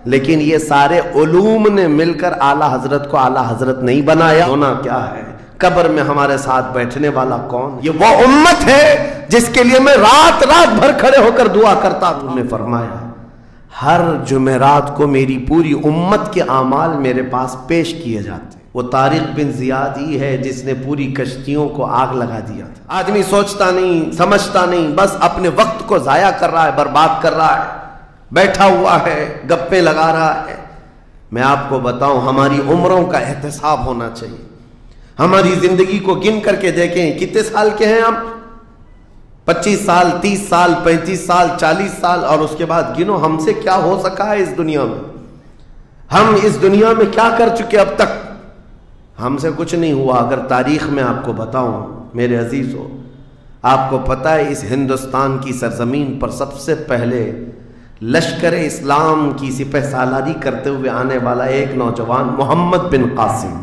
لیکن یہ سارے علوم نے مل کر اعلیٰ حضرت کو اعلیٰ حضرت نہیں بنایا. ہونا کیا ہے؟ قبر میں ہمارے ساتھ بیٹھنے والا کون؟ یہ وہ امت ہے جس کے لیے میں رات رات بھر کھڑے ہو کر دعا کرتا ہوں. نے فرمایا ہر جمعرات کو میری پوری امت کے اعمال میرے پاس پیش کیے جاتے. وہ طارق بن زیاد ہی ہے جس نے پوری کشتیوں کو آگ لگا دیا تھا. آدمی سوچتا نہیں، سمجھتا نہیں، بس اپنے وقت کو ضائع کر رہا ہے، برباد کر رہا ہے، بیٹھا ہوا ہے، گپیں لگا رہا ہے. میں آپ کو بتاؤں، ہماری عمروں کا احتساب ہونا چاہیے. ہماری زندگی کو گن کر کے دیکھیں کتنے سال کے ہیں ہم. 25 سال، 30 سال، 35 سال، 40 سال، اور اس کے بعد گنو ہم سے کیا ہو سکا ہے اس دنیا میں. ہم اس دنیا میں کیا کر چکے اب تک؟ ہم سے کچھ نہیں ہوا. اگر تاریخ میں آپ کو بتاؤں میرے عزیزو، آپ کو پتہ ہے اس ہندوستان کی سرزمین پر سب سے پہلے لشکر اسلام کی سپہ سالاری کرتے ہوئے آنے والا ایک نوجوان محمد بن قاسم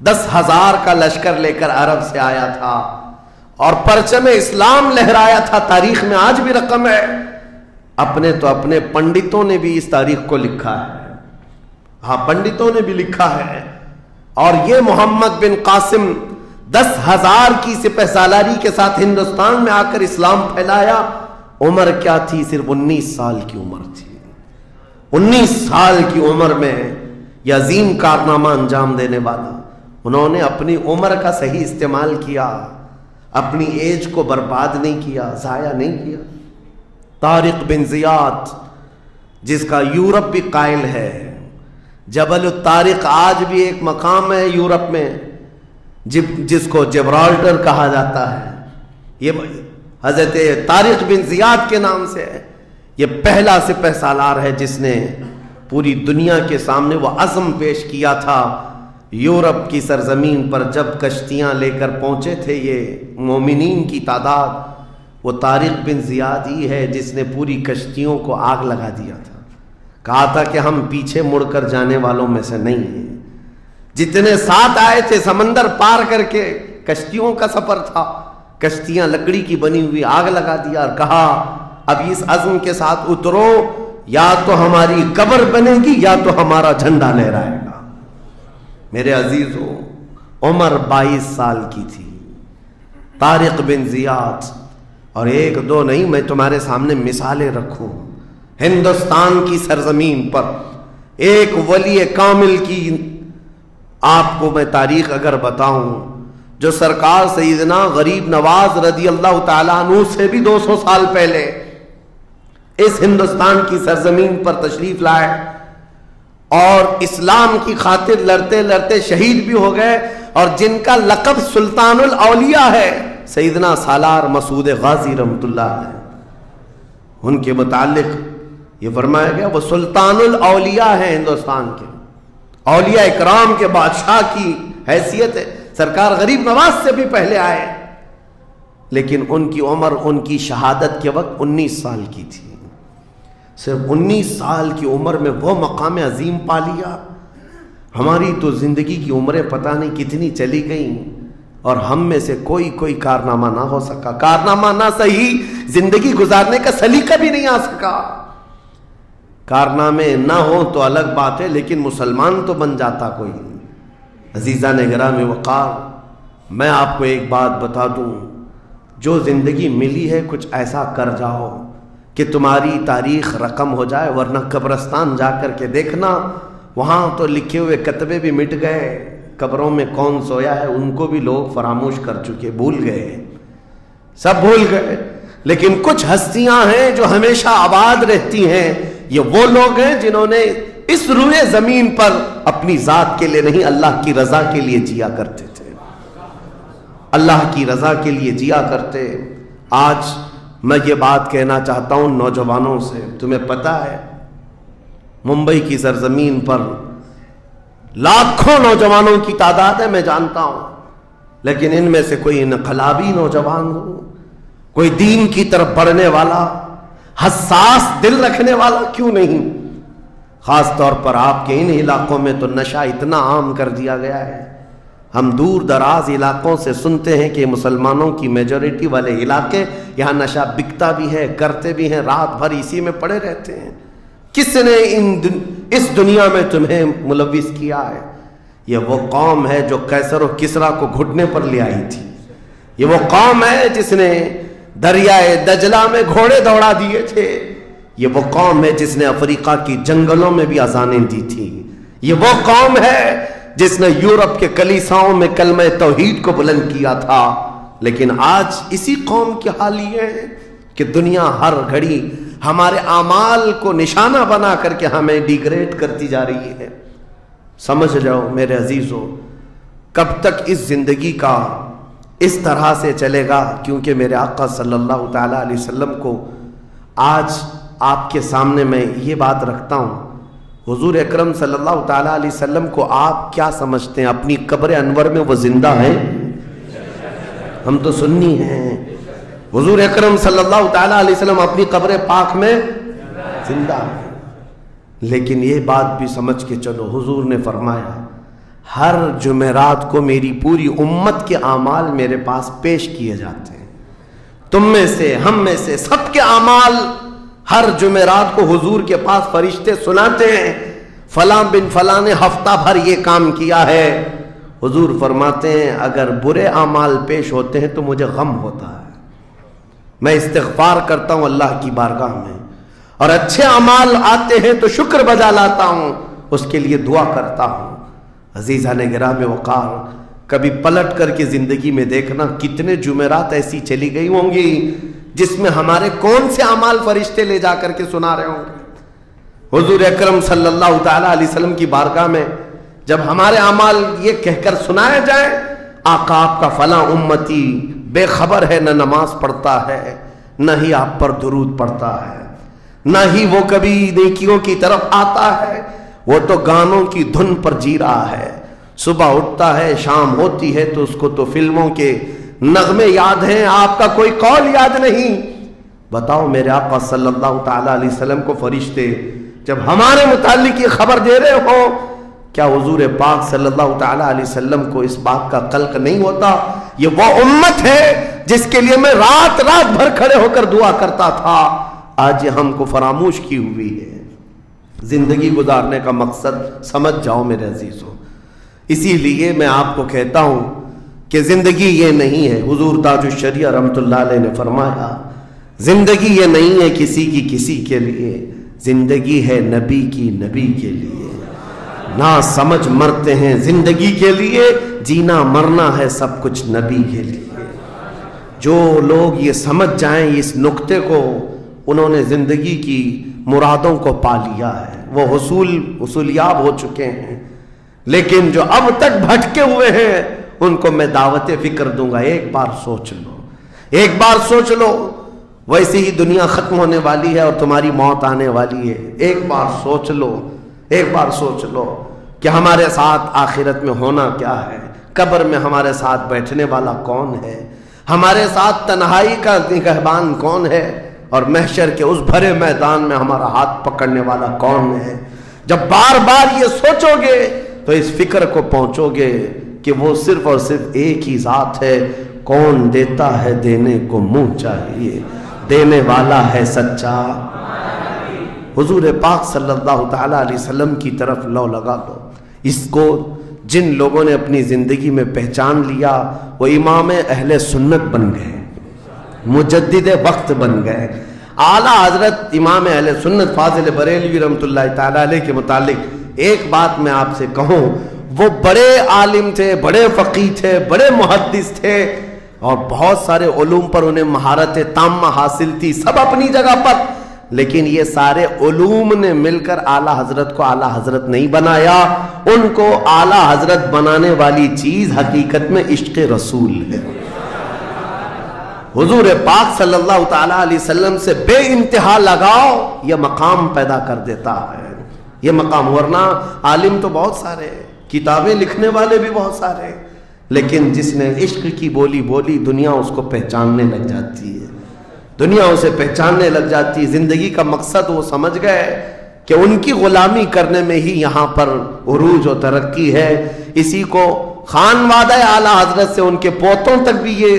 10,000 کا لشکر لے کر عرب سے آیا تھا اور پرچم اسلام لہرایا تھا. تاریخ میں آج بھی رقم ہے. اپنے پنڈتوں نے بھی اس تاریخ کو لکھا ہے. ہاں، پنڈتوں نے بھی لکھا ہے. اور یہ محمد بن قاسم 10,000 کی سپہ سالاری کے ساتھ ہندوستان میں آ کر اسلام پھیلایا. عمر کیا تھی؟ صرف 19 سال کی عمر تھی. 19 سال کی عمر میں یہ عظیم کارنامہ انجام دینے والا، انہوں نے اپنی عمر کا صحیح استعمال کیا، اپنی ایج کو برباد نہیں کیا، ضائع نہیں کیا. طارق بن زیاد جس کا یورپ بھی قائل ہے، جبل الطارق آج بھی ایک مقام ہے یورپ میں جس کو جبرالٹر کہا جاتا ہے. یہ حضرت طارق بن زیاد کے نام سے ہے. یہ پہلا سپہ سالار ہے جس نے پوری دنیا کے سامنے وہ عزم پیش کیا تھا. یورپ کی سرزمین پر جب کشتیاں لے کر پہنچے تھے یہ مومنین کی تعداد، وہ طارق بن زیاد ہی ہے جس نے پوری کشتیوں کو آگ لگا دیا تھا. کہا تھا کہ ہم پیچھے مڑ کر جانے والوں میں سے نہیں ہیں. جتنے ساتھ آئے تھے سمندر پار کر کے، کشتیوں کا سفر تھا، کشتیاں لکڑی کی بنی ہوئی، آگ لگا دیا اور کہا اب اس عزم کے ساتھ اترو، یا تو ہماری قبر بنے گی یا تو ہمارا جھنڈا لہرائے گا. میرے عزیزو، عمر 22 سال کی تھی طارق بن زیاد. اور ایک دو نہیں، میں تمہارے سامنے مثالیں رکھوں. ہندوستان کی سرزمین پر ایک ولی کامل کی آپ کو میں تاریخ اگر بتاؤں، جو سرکار سیدنا غریب نواز رضی اللہ تعالیٰ عنہ سے بھی 200 سال پہلے اس ہندوستان کی سرزمین پر تشریف لائے اور اسلام کی خاطر لڑتے لڑتے شہید بھی ہو گئے، اور جن کا لقب سلطان الاولیاء ہے، سیدنا سالار مسعود غازی رحمۃ اللہ علیہ. ان کے متعلق یہ فرمایا گیا وہ سلطان الاولیاء ہے ہندوستان کے، اولیاء اکرام کے بادشاہ کی حیثیت ہے. سرکار غریب نواز سے بھی پہلے آئے، لیکن ان کی عمر ان کی شہادت کے وقت 19 سال کی تھی. صرف 19 سال کی عمر میں وہ مقام عظیم پا لیا. ہماری تو زندگی کی عمریں پتہ نہیں کتنی چلی گئیں اور ہم میں سے کوئی کارنامہ نہ ہو سکا. کارنامہ نہ صحیح، زندگی گزارنے کا سلیقہ بھی نہیں آ سکا. کارنامے نہ ہوں تو الگ بات ہے، لیکن مسلمان تو بن جاتا کوئی. عزیزان گرامی وقار، میں آپ کو ایک بات بتا دوں، جو زندگی ملی ہے کچھ ایسا کر جاؤ کہ تمہاری تاریخ رقم ہو جائے، ورنہ قبرستان جا کر کے دیکھنا، وہاں تو لکھے ہوئے کتبے بھی مٹ گئے. قبروں میں کون سویا ہے ان کو بھی لوگ فراموش کر چکے، بھول گئے، سب بھول گئے. لیکن کچھ ہستیاں ہیں جو ہمیشہ آباد رہتی ہیں. یہ وہ لوگ ہیں جنہوں نے اس روئے زمین پر اپنی ذات کے لیے نہیں، اللہ کی رضا کے لیے جیا کرتے تھے، اللہ کی رضا کے لیے جیا کرتے. آج میں یہ بات کہنا چاہتا ہوں نوجوانوں سے، تمہیں پتہ ہے ممبئی کی سرزمین پر لاکھوں نوجوانوں کی تعداد ہے، میں جانتا ہوں، لیکن ان میں سے کوئی انقلابی نوجوان ہو، کوئی دین کی طرف بڑھنے والا، حساس دل رکھنے والا کیوں نہیں؟ خاص طور پر آپ کے ان علاقوں میں تو نشہ اتنا عام کر دیا گیا ہے. ہم دور دراز علاقوں سے سنتے ہیں کہ مسلمانوں کی میجورٹی والے علاقے، یہاں نشہ بکتا بھی ہے، کرتے بھی ہیں، رات بھر اسی میں پڑے رہتے ہیں. کس نے اس دنیا میں تمہیں ملوث کیا ہے۔ یہ وہ قوم ہے جو قیصر و کسریٰ کو گھٹنے پر لے آئی تھی۔ یہ وہ قوم ہے جس نے دریائے دجلہ میں گھوڑے دوڑا دیے تھے۔ یہ وہ قوم ہے جس نے افریقہ کی جنگلوں میں بھی اذانیں دی تھی۔ یہ وہ قوم ہے جس نے یورپ کے کلیساؤں میں کلمہ توحید کو بلند کیا تھا۔ لیکن آج اسی قوم کی حال یہ ہے کہ دنیا ہر گھڑی ہمارے اعمال کو نشانہ بنا کر کے ہمیں ڈیگریڈ کرتی جا رہی ہے۔ سمجھ جاؤ میرے عزیزو، کب تک اس زندگی کا اس طرح سے چلے گا؟ کیونکہ میرے آقا صلی اللہ تعالیٰ علیہ وسلم کو آج آپ کے سامنے میں یہ بات رکھتا ہوں، حضور اکرم صلی اللہ تعالیٰ علیہ وسلم کو آپ کیا سمجھتے ہیں؟ اپنی قبر انور میں وہ زندہ ہیں؟ ہم تو سنی ہیں۔ حضور اکرم صلی اللہ تعالیٰ علیہ وسلم اپنی قبر پاک میں زندہ ہیں، لیکن یہ بات بھی سمجھ کے چلو، حضور نے فرمایا ہر جمعرات کو میری پوری امت کے اعمال میرے پاس پیش کیے جاتے ہیں۔ تم میں سے، ہم میں سے، سب کے اعمال ہر جمعرات کو حضور کے پاس فرشتے سناتے ہیں، فلاں بن فلاں نے ہفتہ بھر یہ کام کیا ہے۔ حضور فرماتے ہیں اگر برے اعمال پیش ہوتے ہیں تو مجھے غم ہوتا ہے، میں استغفار کرتا ہوں اللہ کی بارگاہ میں، اور اچھے اعمال آتے ہیں تو شکر بجا لاتا ہوں، اس کے لیے دعا کرتا ہوں۔ عزیزان گرامی وقار، کبھی پلٹ کر کے زندگی میں دیکھنا کتنے جمعرات ایسی چلی گئی ہوں گی جس میں ہمارے کون سے اعمال فرشتے لے جا کر کے سنا رہے ہوں گے۔ حضور اکرم صلی اللہ تعالیٰ علیہ وسلم کی بارگاہ میں جب ہمارے اعمال یہ کہہ کر سنائے جائیں، آقا آپ کا فلاں امتی بے خبر ہے، نہ نماز پڑھتا ہے، نہ ہی آپ پر درود پڑھتا ہے، نہ ہی وہ کبھی نیکیوں کی طرف آتا ہے، وہ تو گانوں کی دھن پر جی رہا ہے۔ صبح اٹھتا ہے، شام ہوتی ہے تو اس کو تو فلموں کے نغمے یاد ہیں، آپ کا کوئی قول یاد نہیں۔ بتاؤ میرے آقا صلی اللہ تعالیٰ علیہ وسلم کو فرشتے جب ہمارے متعلق یہ خبر دے رہے ہوں، کیا حضور پاک صلی اللہ تعالیٰ علیہ وسلم کو اس بات کا قلق نہیں ہوتا؟ یہ وہ امت ہے جس کے لیے میں رات رات بھر کھڑے ہو کر دعا کرتا تھا، آج یہ ہم کو فراموش کی ہوئی ہے۔ زندگی گزارنے کا مقصد سمجھ جاؤ میرے عزیزوں۔ اسی لیے میں آپ کو کہتا ہوں کہ زندگی یہ نہیں ہے، حضور تاج الشریعہ رحمۃ اللہ علیہ نے فرمایا زندگی یہ نہیں ہے کسی کی کسی کے لیے، زندگی ہے نبی کی نبی کے لیے۔ نہ سمجھ مرتے ہیں زندگی کے لیے، جینا مرنا ہے سب کچھ نبی کے لیے۔ جو لوگ یہ سمجھ جائیں اس نقطے کو، انہوں نے زندگی کی مرادوں کو پا لیا ہے، وہ حصولیاب ہو چکے ہیں۔ لیکن جو اب تک بھٹکے ہوئے ہیں ان کو میں دعوت فکر دوں گا، ایک بار سوچ لو، ایک بار سوچ لو، ویسے ہی دنیا ختم ہونے والی ہے اور تمہاری موت آنے والی ہے۔ ایک بار سوچ لو، ایک بار سوچ لو کہ ہمارے ساتھ آخرت میں ہونا کیا ہے، قبر میں ہمارے ساتھ بیٹھنے والا کون ہے، ہمارے ساتھ تنہائی کا نگہبان کون ہے، اور محشر کے اس بھرے میدان میں ہمارا ہاتھ پکڑنے والا کون ہے۔ جب بار بار یہ سوچو گے تو اس فکر کو پہنچو گے کہ وہ صرف اور صرف ایک ہی ذات ہے، کون دیتا ہے دینے کو منہ چاہیے، دینے والا ہے سچا۔ حضور پاک صلی اللہ تعالیٰ علیہ وسلم کی طرف لو لگا دو۔ اس کو جن لوگوں نے اپنی زندگی میں پہچان لیا وہ امام اہل سنت بن گئے، مجدد وقت بن گئے۔ اعلیٰ حضرت امام اہل سنت فاضل بریلوی رحمۃ اللہ تعالیٰ علیہ کے متعلق ایک بات میں آپ سے کہوں، وہ بڑے عالم تھے، بڑے فقیہ تھے، بڑے محدث تھے، اور بہت سارے علوم پر انہیں مہارت تامہ حاصل تھی، سب اپنی جگہ پر، لیکن یہ سارے علوم نے مل کر اعلیٰ حضرت کو اعلیٰ حضرت نہیں بنایا۔ ان کو اعلیٰ حضرت بنانے والی چیز حقیقت میں عشق رسول ہے۔ حضور پاک صلی اللہ تعالیٰ علیہ وسلم سے بے انتہا لگاؤ یہ مقام پیدا کر دیتا ہے، یہ مقام۔ ورنہ عالم تو بہت سارے، کتابیں لکھنے والے بھی بہت سارے، لیکن جس نے عشق کی بولی بولی دنیا اس کو پہچاننے لگ جاتی ہے، دنیا اسے پہچاننے لگ جاتی ہے۔ زندگی کا مقصد وہ سمجھ گئے کہ ان کی غلامی کرنے میں ہی یہاں پر عروج و ترقی ہے۔ اسی کو خان وعدہ اعلیٰ حضرت سے ان کے پوتوں تک بھی یہ